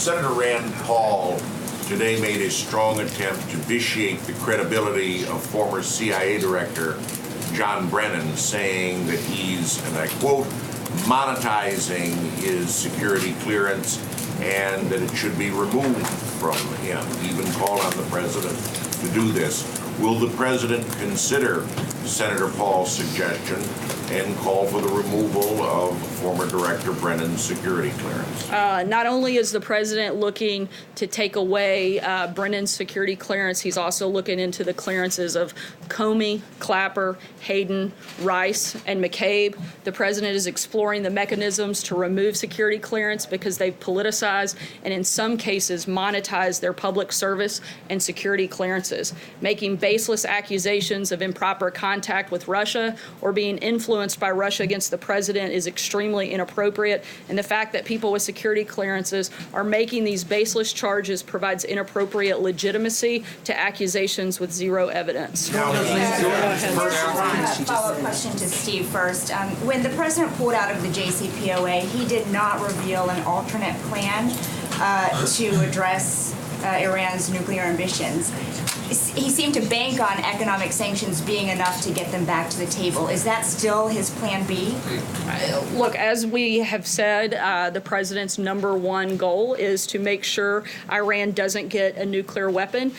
Senator Rand Paul today made a strong attempt to vitiate the credibility of former CIA Director John Brennan, saying that he's, and I quote, monetizing his security clearance and that it should be removed from him. He even called on the president to do this. Will the president consider Senator Paul's suggestion and call for the removal of former Director Brennan's security clearance? Not only is the president looking to take away Brennan's security clearance, he's also looking into the clearances of Comey, Clapper, Hayden, Rice, and McCabe. The president is exploring the mechanisms to remove security clearance because they've politicized and in some cases monetized their public service and security clearances. Making baseless accusations of improper contact with Russia or being influenced by Russia against the president is extremely inappropriate, and the fact that people with security clearances are making these baseless charges provides inappropriate legitimacy to accusations with zero evidence. Follow-up question to Steve first. When the president pulled out of the JCPOA, he did not reveal an alternate plan to address Iran's nuclear ambitions. He seemed to bank on economic sanctions being enough to get them back to the table. Is that still his plan B? Look, as we have said, the president's #1 goal is to make sure Iran doesn't get a nuclear weapon.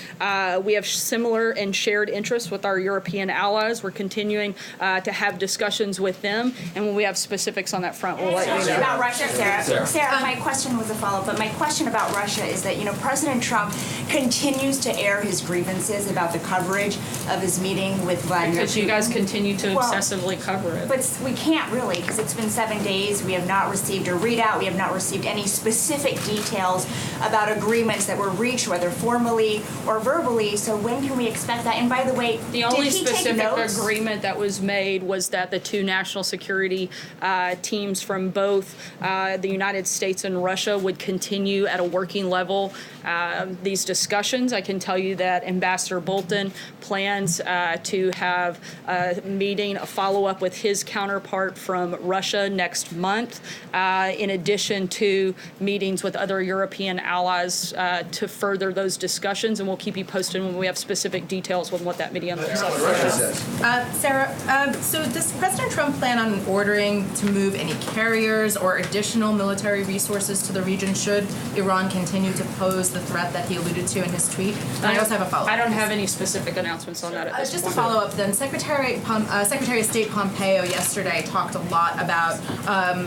We have similar and shared interests with our European allies. We're continuing to have discussions with them, and when we have specifics on that front, we'll let you know. About Russia, Sarah, my question was a follow-up, but my question about Russia is that, President Trump continues to air his grievances about the coverage of his meeting with Vladimir Putin. Because you guys continue to obsessively cover it. But we can't really, because it's been 7 days. We have not received a readout. We have not received any specific details about agreements that were reached, whether formally or verbally. So when can we expect that? And by the way, the only did he take specific notes? agreement that was made was that the two national security teams from both the United States and Russia would continue at a working level these discussions. I can tell you that Ambassador Bolton plans to have a meeting, a follow-up with his counterpart from Russia next month, in addition to meetings with other European allies to further those discussions, and we'll keep you posted when we have specific details on what that meeting looks like. Sarah, so does President Trump plan on ordering to move any carriers or additional military resources to the region should Iran continue to pose the threat that he alluded to in his tweet? And I also have a follow-up. I don't have any specific announcements on that at this Just point. a follow-up then. Secretary of State Pompeo yesterday talked a lot about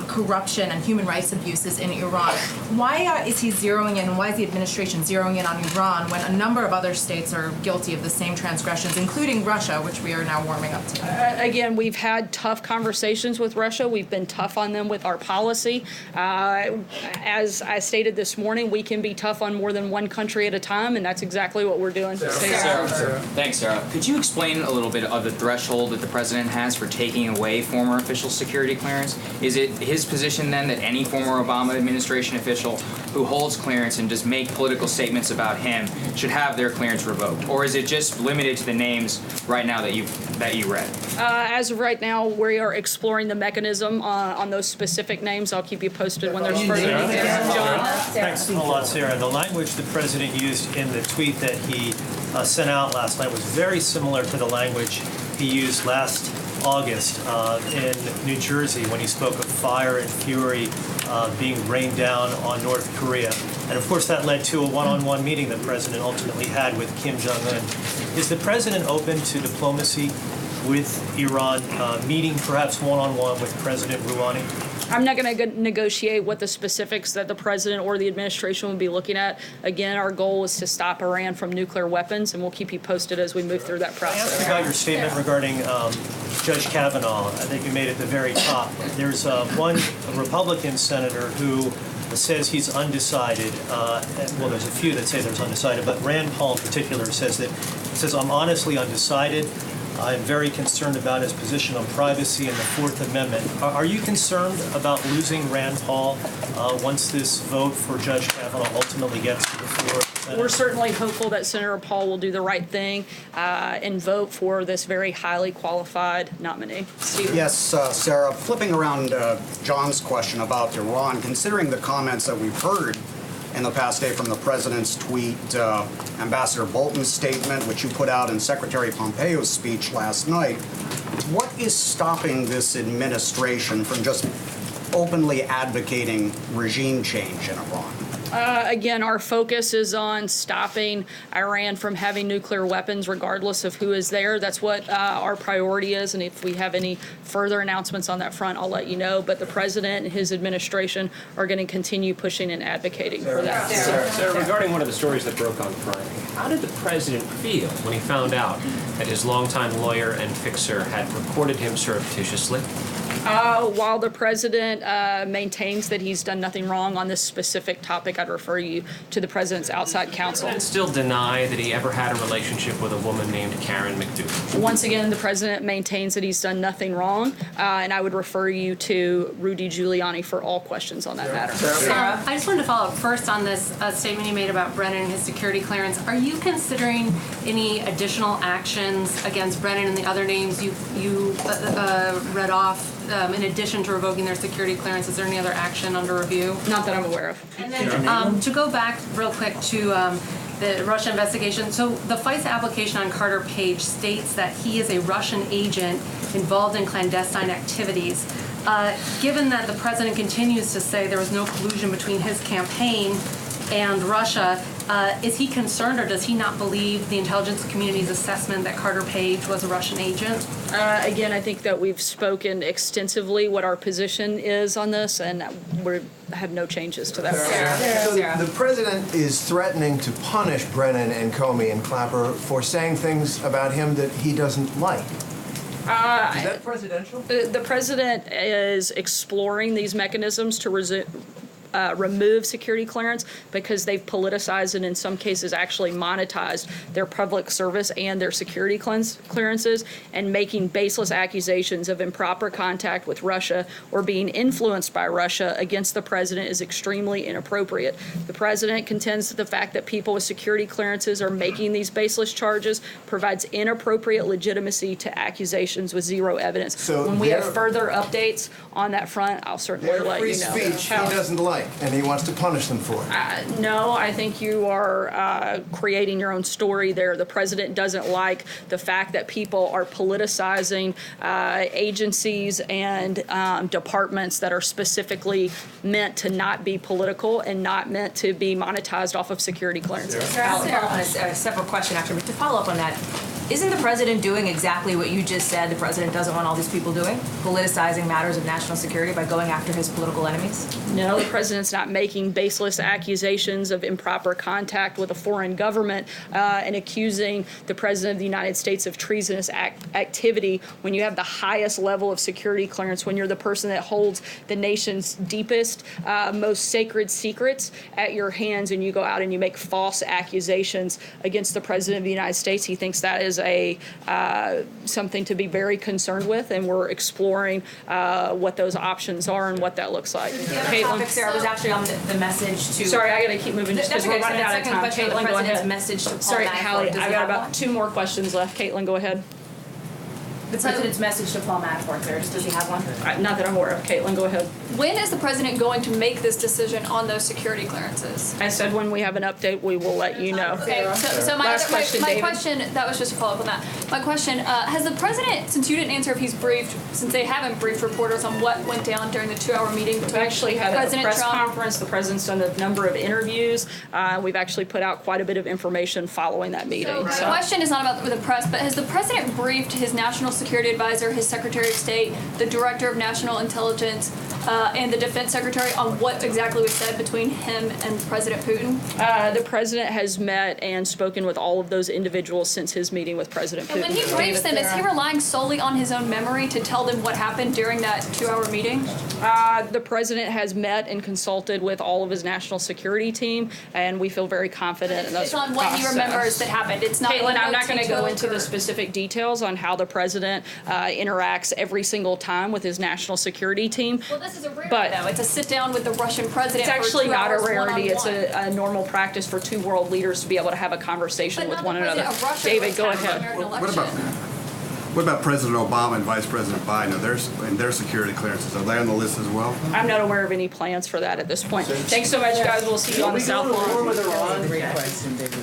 corruption and human rights abuses in Iran. Why is he zeroing in, and why is the administration zeroing in on Iran when a number of other states are guilty of the same transgressions, including Russia, which we are now warming up to? Again, we've had tough conversations with Russia. We've been tough on them with our policy. As I stated this morning, we can be tough on more than one country at a time, and that's exactly what we're doing. Sarah. Thanks, Sarah. Could you explain a little bit of the threshold that the president has for taking away former official security clearance? Is it his position then that any former Obama administration official who holds clearance and just make political statements about him should have their clearance revoked? Or is it just limited to the names right now that you read? As of right now, we are exploring the mechanism on those specific names. I'll keep you posted when there's further details. John? Thanks a lot, Sarah. The language the president used in the tweet that he sent out last night was very similar to the language he used last August in New Jersey when he spoke of fire and fury being rained down on North Korea. And of course that led to a one-on-one meeting the president ultimately had with Kim Jong-un. Is the president open to diplomacy with Iran, meeting perhaps one-on-one with President Rouhani? I'm not going to negotiate what the specifics that the president or the administration will be looking at. Again, our goal is to stop Iran from nuclear weapons, and we'll keep you posted as we move through that I asked process. about your statement regarding Judge Kavanaugh. I think you made it at the very top. There's one Republican senator who says he's undecided. Well, there's a few that say there's undecided, but Rand Paul in particular says I'm honestly undecided. I'm very concerned about his position on privacy and the Fourth Amendment. Are you concerned about losing Rand Paul once this vote for Judge Kavanaugh ultimately gets to the floor? We're certainly hopeful that Senator Paul will do the right thing and vote for this very highly qualified nominee. Steve? Yes, Sarah, flipping around John's question about Iran, considering the comments that we've heard in the past day from the president's tweet, Ambassador Bolton's statement, which you put out in Secretary Pompeo's speech last night. What is stopping this administration from just openly advocating regime change in Iran? Again, our focus is on stopping Iran from having nuclear weapons, regardless of who is there. That's what our priority is, and if we have any further announcements on that front, I'll let you know. But the president and his administration are going to continue pushing and advocating for that. Sarah, regarding one of the stories that broke on Friday, how did the president feel when he found out that his longtime lawyer and fixer had reported him surreptitiously? While the president maintains that he's done nothing wrong on this specific topic, I'd refer you to the president's outside counsel. And still deny that he ever had a relationship with a woman named Karen McDougal. Once again, the president maintains that he's done nothing wrong, and I would refer you to Rudy Giuliani for all questions on that matter. Sarah, I just wanted to follow up first on this statement you made about Brennan and his security clearance. Are you considering any additional actions against Brennan and the other names you read off? In addition to revoking their security clearance, is there any other action under review? Not that I'm aware of. And then to go back real quick to the Russia investigation, so the FISA application on Carter Page states that he is a Russian agent involved in clandestine activities. Given that the president continues to say there was no collusion between his campaign and Russia, is he concerned, or does he not believe the intelligence community's assessment that Carter Page was a Russian agent? Again, I think that we've spoken extensively what our position is on this, and we have no changes to that. So the president is threatening to punish Brennan and Comey and Clapper for saying things about him that he doesn't like. Is that presidential? The president is exploring these mechanisms to remove security clearance because they've politicized and in some cases actually monetized their public service and their security clearances, and making baseless accusations of improper contact with Russia or being influenced by Russia against the president is extremely inappropriate. The president contends that the fact that people with security clearances are making these baseless charges provides inappropriate legitimacy to accusations with zero evidence. So when we have further updates on that front, I'll certainly let free you know. speech he doesn't like, and he wants to punish them for it. No, I think you are creating your own story there. The president doesn't like the fact that people are politicizing agencies and departments that are specifically meant to not be political and not meant to be monetized off of security clearances. Sarah, on a separate question, actually, but to follow up on that, isn't the president doing exactly what you just said the president doesn't want all these people doing? Politicizing matters of national security by going after his political enemies? No, the president's not making baseless accusations of improper contact with a foreign government and accusing the president of the United States of treasonous activity when you have the highest level of security clearance, when you're the person that holds the nation's deepest, most sacred secrets at your hands, and you go out and you make false accusations against the president of the United States. He thinks that is something to be very concerned with, and we're exploring what those options are and what that looks like. The other topic, Sarah, was actually on the message to... Sorry, I gotta keep moving just because we're running out of time. Question, Caitlin, the go ahead. message to Paul Sorry, Manafort, Hallie, does I he got have about one? 2 more questions left. Caitlin, go ahead. The president's message to Paul Manafort, Sarah, does he have one? Not that I'm aware of. Caitlin, go ahead. When is the president going to make this decision on those security clearances? I said when we have an update, we will let you know. Okay, so my Last question, my David. question, that was just a follow up on that. My question, has the president, since you didn't answer if he's briefed, since they haven't briefed reporters on what went down during the 2-hour meeting We've between actually had a President press Trump? conference. The president's done a number of interviews. We've actually put out quite a bit of information following that meeting. So the question is not about the press, but has the president briefed his national security advisor, his Secretary of State, the Director of National Intelligence, and the Defense Secretary on what exactly was said between him and President Putin? The president has met and spoken with all of those individuals since his meeting with President Putin. And when he briefs them, is he relying solely on his own memory to tell them what happened during that 2-hour meeting? The president has met and consulted with all of his national security team, and we feel very confident in those It's on what he remembers that happened. It's not. Caitlin, I'm not notes going he to go took into the specific details on how the president interacts every single time with his national security team. Well, this is a rarity, But- though. It's a sit down with the Russian president. It's actually for 2 not a hours rarity. It's one-on-one. a normal practice for 2 world leaders to be able to have a conversation But with not one the another. president of Russia David, who go attacked the ahead. American What about election. What about President Obama and Vice President Biden? And their security clearances, are they on the list as well? I'm not aware of any plans for that at this point. Thanks so much, guys. We'll see you on the South Lawn. Great question, David.